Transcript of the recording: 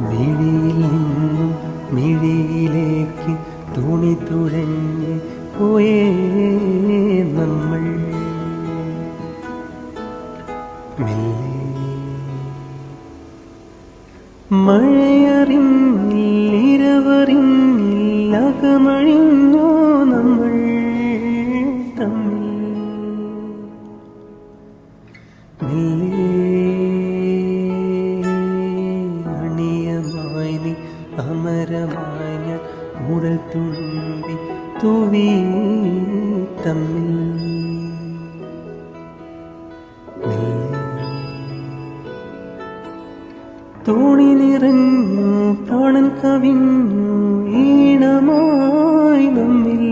മിഴിയിൽ നിന്നും മിഴിയിലേക്ക് തുണി തുഴഞ്ഞ് പോയേ നമ്മൾ മെല്ലെ. മഴയറിഞ്ഞിരവറിഞ്ഞില്ല അകമഴിഞ്ഞോ നമ്മൾ തമ്മിൽ മെല്ലെ. അണിയമായി നീ അമരമായി ഞാൻ ഉടൽ തുളുമ്പി തൂവി തമ്മിൽ തോണി നിറഞ്ഞു പ്രാണൻ കവിഞ്ഞു ഈണമായി നമ്മിൽ